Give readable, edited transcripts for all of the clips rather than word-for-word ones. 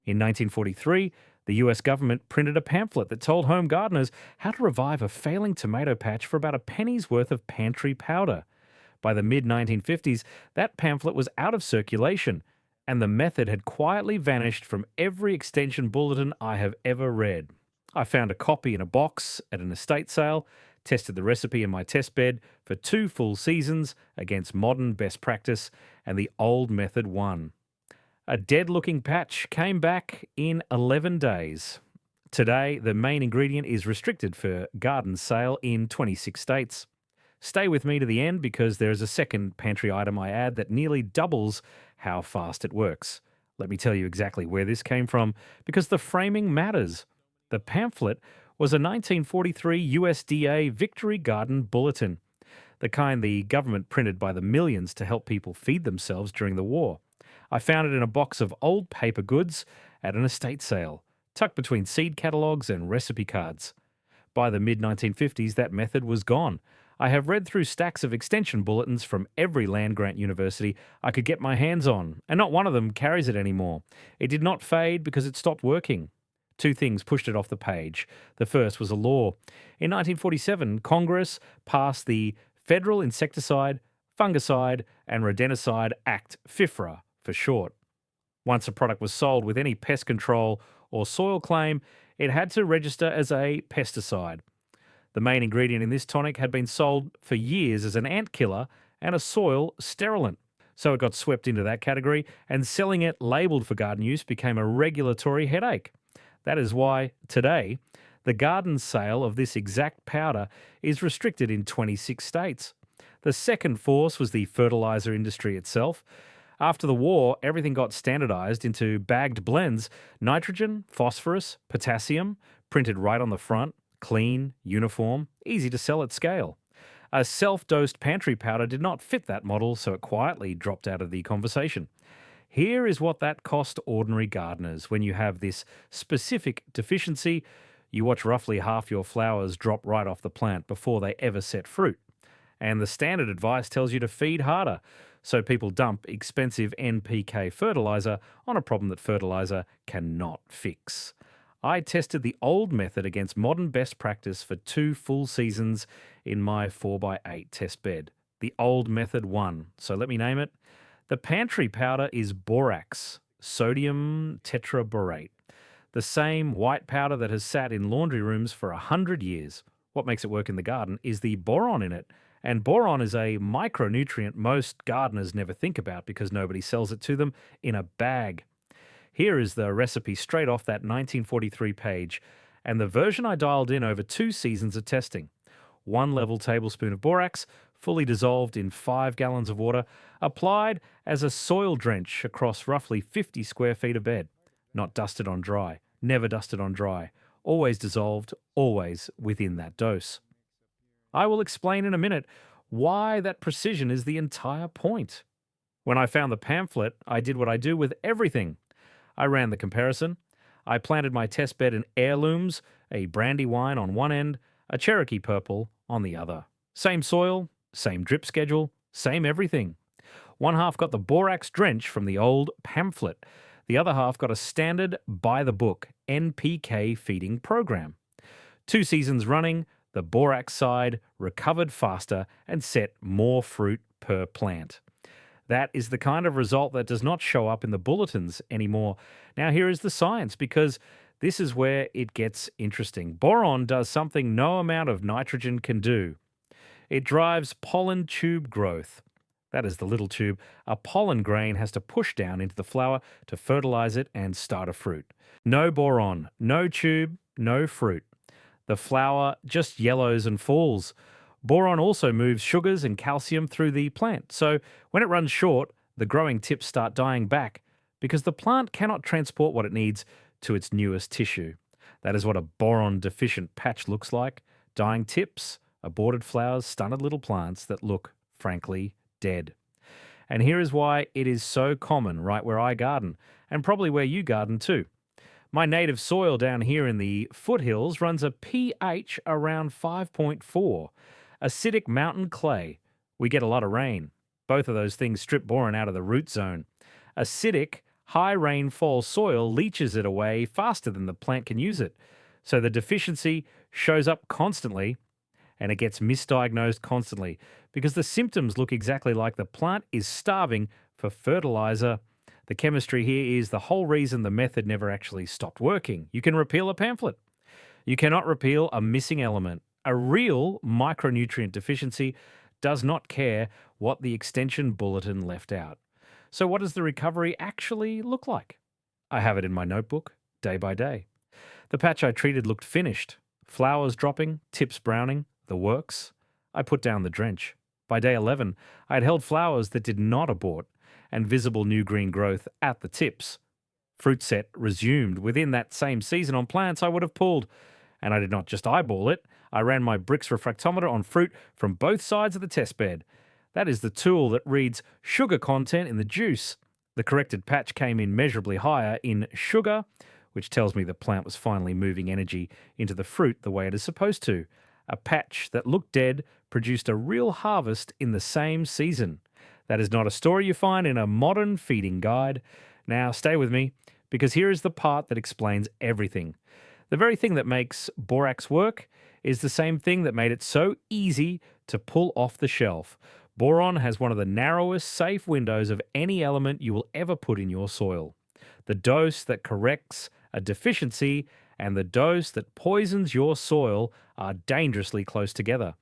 In 1943, the US government printed a pamphlet that told home gardeners how to revive a failing tomato patch for about a penny's worth of pantry powder. By the mid 1950s, that pamphlet was out of circulation, and the method had quietly vanished from every extension bulletin I have ever read. I found a copy in a box at an estate sale, tested the recipe in my test bed for 2 full seasons against modern best practice, and the old method won. A dead-looking patch came back in 11 days. Today, the main ingredient is restricted for garden sale in 26 states. Stay with me to the end because there is a second pantry item I add that nearly doubles how fast it works. Let me tell you exactly where this came from because the framing matters. The pamphlet was a 1943 USDA Victory Garden Bulletin, the kind the government printed by the millions to help people feed themselves during the war. I found it in a box of old paper goods at an estate sale, tucked between seed catalogues and recipe cards. By the mid-1950s, that method was gone. I have read through stacks of extension bulletins from every land-grant university I could get my hands on, and not one of them carries it anymore. It did not fade because it stopped working. 2 things pushed it off the page. The first was a law. In 1947, Congress passed the Federal Insecticide, Fungicide and Rodenticide Act, FIFRA for short. Once a product was sold with any pest control or soil claim, it had to register as a pesticide. The main ingredient in this tonic had been sold for years as an ant killer and a soil sterilant. So it got swept into that category, and selling it labelled for garden use became a regulatory headache. That is why, today, the garden sale of this exact powder is restricted in 26 states. The second force was the fertiliser industry itself. After the war, everything got standardised into bagged blends: nitrogen, phosphorus, potassium, printed right on the front, clean, uniform, easy to sell at scale. A self-dosed pantry powder did not fit that model, so it quietly dropped out of the conversation. Here is what that cost ordinary gardeners when you have this specific deficiency. You watch roughly half your flowers drop right off the plant before they ever set fruit. And the standard advice tells you to feed harder, so people dump expensive NPK fertiliser on a problem that fertiliser cannot fix. I tested the old method against modern best practice for 2 full seasons in my 4x8 test bed. The old method won, so let me name it. The pantry powder is borax, sodium tetraborate, the same white powder that has sat in laundry rooms for 100 years. What makes it work in the garden is the boron in it, and boron is a micronutrient most gardeners never think about because nobody sells it to them in a bag. Here is the recipe straight off that 1943 page, and the version I dialed in over 2 seasons of testing. 1 level tablespoon of borax, fully dissolved in 5 gallons of water, applied as a soil drench across roughly 50 square feet of bed. Not dusted on dry, never dusted on dry, always dissolved, always within that dose. I will explain in a minute why that precision is the entire point. When I found the pamphlet, I did what I do with everything. I ran the comparison. I planted my test bed in heirlooms, a Brandywine on one end, a Cherokee purple on the other. Same soil, same drip schedule, same everything. One half got the borax drench from the old pamphlet. The other half got a standard by-the-book NPK feeding program. 2 seasons running, the borax side recovered faster and set more fruit per plant. That is the kind of result that does not show up in the bulletins anymore. Now here is the science, because this is where it gets interesting. Boron does something no amount of nitrogen can do. It drives pollen tube growth. That is the little tube a pollen grain has to push down into the flower to fertilize it and start a fruit. No boron, no tube, no fruit. The flower just yellows and falls. Boron also moves sugars and calcium through the plant, so when it runs short, the growing tips start dying back because the plant cannot transport what it needs to its newest tissue. That is what a boron-deficient patch looks like: dying tips, aborted flowers, stunted little plants that look, frankly, dead. And here is why it is so common right where I garden, and probably where you garden too. My native soil down here in the foothills runs a pH around 5.4. Acidic mountain clay. We get a lot of rain. Both of those things strip boron out of the root zone. Acidic, high rainfall soil leaches it away faster than the plant can use it. So the deficiency shows up constantly and it gets misdiagnosed constantly because the symptoms look exactly like the plant is starving for fertilizer. The chemistry here is the whole reason the method never actually stopped working. You can repeal a pamphlet. You cannot repeal a missing element. A real micronutrient deficiency does not care what the extension bulletin left out. So what does the recovery actually look like? I have it in my notebook, day by day. The patch I treated looked finished. Flowers dropping, tips browning, the works. I put down the drench. By day 11, I had held flowers that did not abort and visible new green growth at the tips. Fruit set resumed within that same season on plants I would have pulled. And I did not just eyeball it. I ran my Brix refractometer on fruit from both sides of the test bed. That is the tool that reads sugar content in the juice. The corrected patch came in measurably higher in sugar, which tells me the plant was finally moving energy into the fruit the way it is supposed to. A patch that looked dead produced a real harvest in the same season. That is not a story you find in a modern feeding guide. Now stay with me, because here is the part that explains everything. The very thing that makes borax work is the same thing that made it so easy to pull off the shelf. Boron has one of the narrowest safe windows of any element you will ever put in your soil. The dose that corrects a deficiency and the dose that poisons your soil are dangerously close together.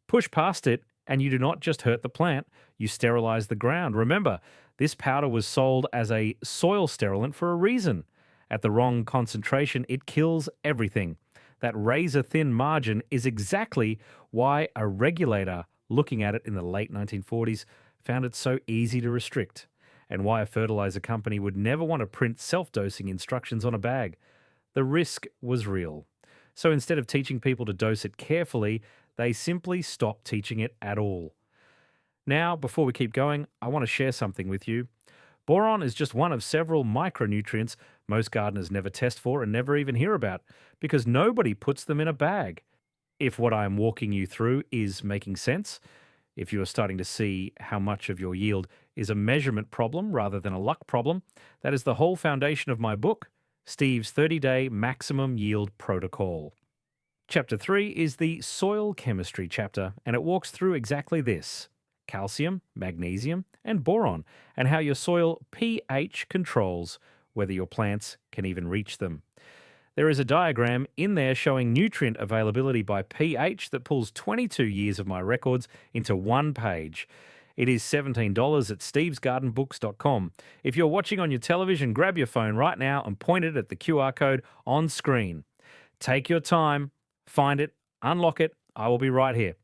Push past it and you do not just hurt the plant, you sterilize the ground. Remember, this powder was sold as a soil sterilant for a reason. At the wrong concentration, it kills everything. That razor-thin margin is exactly why a regulator looking at it in the late 1940s found it so easy to restrict, and why a fertilizer company would never want to print self-dosing instructions on a bag. The risk was real. So instead of teaching people to dose it carefully, they simply stopped teaching it at all. Now, before we keep going, I want to share something with you. Boron is just one of several micronutrients most gardeners never test for and never even hear about because nobody puts them in a bag. If what I am walking you through is making sense, if you are starting to see how much of your yield is a measurement problem rather than a luck problem, that is the whole foundation of my book, Steve's 30-Day Maximum Yield Protocol. Chapter 3 is the soil chemistry chapter, and it walks through exactly this: calcium, magnesium, and boron, and how your soil pH controls whether your plants can even reach them. There is a diagram in there showing nutrient availability by pH that pulls 22 years of my records into one page. It is $17 at stevesgardenbooks.com. If you're watching on your television, grab your phone right now and point it at the QR code on screen. Take your time, find it, unlock it. I will be right here.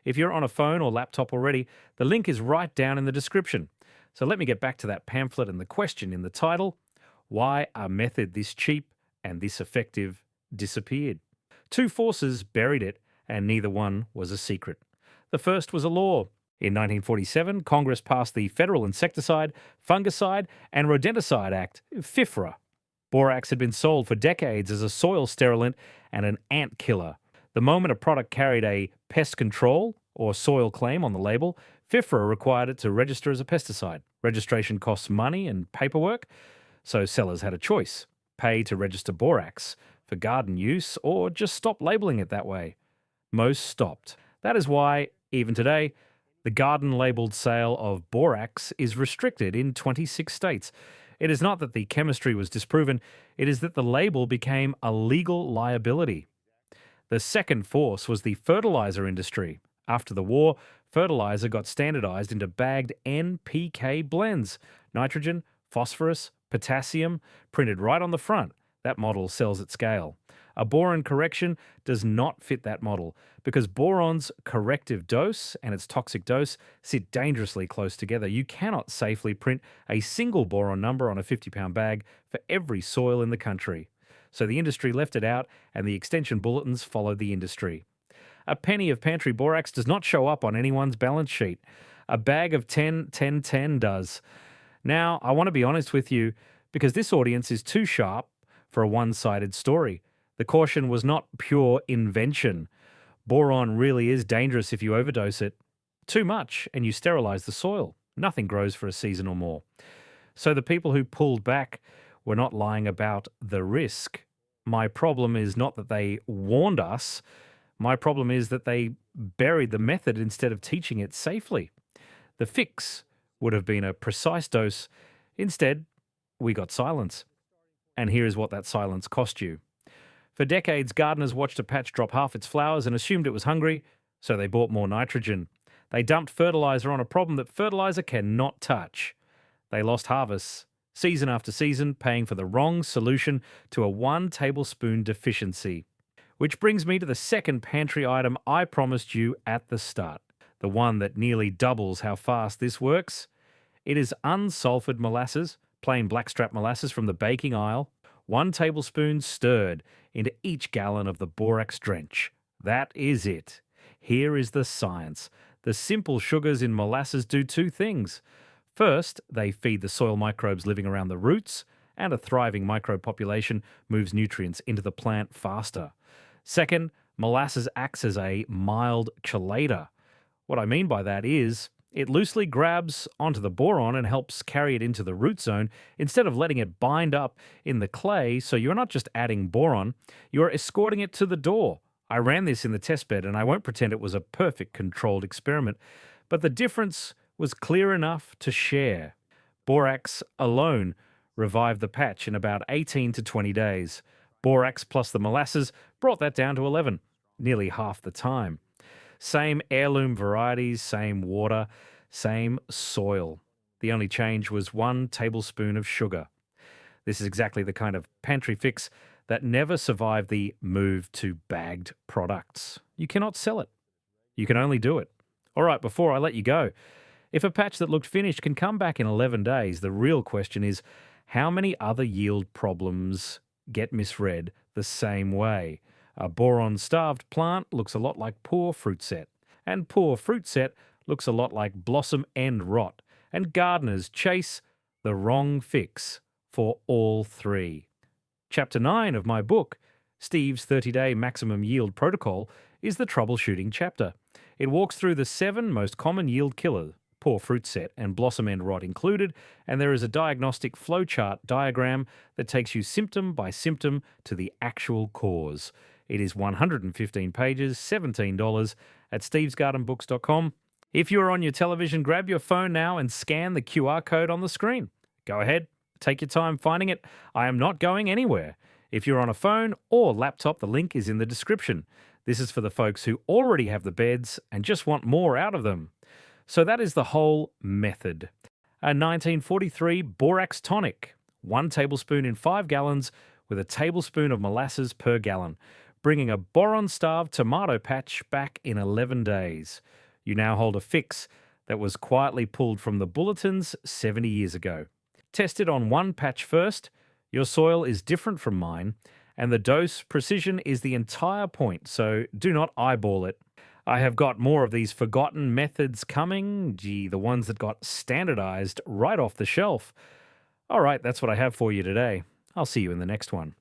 If you're on a phone or laptop already, the link is right down in the description. So let me get back to that pamphlet and the question in the title: why a method this cheap and this effective disappeared? Two forces buried it, and neither one was a secret. The first was a law. In 1947, Congress passed the Federal Insecticide, Fungicide, and Rodenticide Act, FIFRA. Borax had been sold for decades as a soil sterilant and an ant killer. The moment a product carried a pest control or soil claim on the label, FIFRA required it to register as a pesticide. Registration costs money and paperwork, so sellers had a choice: pay to register borax for garden use or just stop labeling it that way. Most stopped. That is why, even today, the garden-labeled sale of borax is restricted in 26 states. It is not that the chemistry was disproven, it is that the label became a legal liability. The second force was the fertilizer industry. After the war, fertilizer got standardized into bagged NPK blends: nitrogen, phosphorus, potassium, printed right on the front. That model sells at scale. A boron correction does not fit that model because boron's corrective dose and its toxic dose sit dangerously close together. You cannot safely print a single boron number on a 50-pound bag for every soil in the country. So the industry left it out, and the extension bulletins followed the industry. A penny of pantry borax does not show up on anyone's balance sheet. A bag of 10, 10, 10 does. Now, I want to be honest with you, because this audience is too sharp for a one-sided story. The caution was not pure invention. Boron really is dangerous if you overdose it. Too much, and you sterilize the soil. Nothing grows for a season or more. So the people who pulled back were not lying about the risk. My problem is not that they warned us. My problem is that they buried the method instead of teaching it safely. The fix would have been a precise dose. Instead, we got silence. And here is what that silence cost you. For decades, gardeners watched a patch drop half its flowers and assumed it was hungry, so they bought more nitrogen. They dumped fertilizer on a problem that fertilizer cannot touch. They lost harvests, season after season, paying for the wrong solution to a 1 tablespoon deficiency. Which brings me to the second pantry item I promised you at the start, the one that nearly doubles how fast this works. It is unsulfured molasses, plain blackstrap molasses from the baking aisle, 1 tablespoon stirred into each gallon of the borax drench. That is it. Here is the science. The simple sugars in molasses do 2 things. First, they feed the soil microbes living around the roots, and a thriving microbe population moves nutrients into the plant faster. Second, molasses acts as a mild chelator. What I mean by that is it loosely grabs onto the boron and helps carry it into the root zone instead of letting it bind up in the clay, so you're not just adding boron, you're escorting it to the door. I ran this in the testbed and I won't pretend it was a perfect controlled experiment, but the difference was clear enough to share. Borax alone revived the patch in about 18 to 20 days. Borax plus the molasses brought that down to 11, nearly half the time. Same heirloom varieties, same water, same soil. The only change was 1 tablespoon of sugar. This is exactly the kind of pantry fix that never survived the move to bagged products. You cannot sell it. You can only do it. All right, before I let you go, if a patch that looked finished can come back in 11 days, the real question is how many other yield problems get misread the same way? A boron-starved plant looks a lot like poor fruit set, and poor fruit set looks a lot like blossom end rot, and gardeners chase the wrong fix for all 3. Chapter 9 of my book, Steve's 30-Day Maximum Yield Protocol, is the troubleshooting chapter. It walks through the 7 most common yield killers, poor fruit set and blossom end rot included, and there is a diagnostic flowchart diagram that takes you symptom by symptom to the actual cause. It is 115 pages, $17 at stevesgardenbooks.com. If you're on your television, grab your phone now and scan the QR code on the screen. Go ahead, take your time finding it. I am not going anywhere. If you're on a phone or laptop, the link is in the description. This is for the folks who already have the beds and just want more out of them. So that is the whole method. A 1943 borax tonic, 1 tablespoon in 5 gallons with a tablespoon of molasses per gallon, bringing a boron-starved tomato patch back in 11 days. You now hold a fix that was quietly pulled from the bulletins 70 years ago. Test it on 1 patch first. Your soil is different from mine, and the dose precision is the entire point, so do not eyeball it. I have got more of these forgotten methods coming, the ones that got standardized right off the shelf. All right, that's what I have for you today. I'll see you in the next one.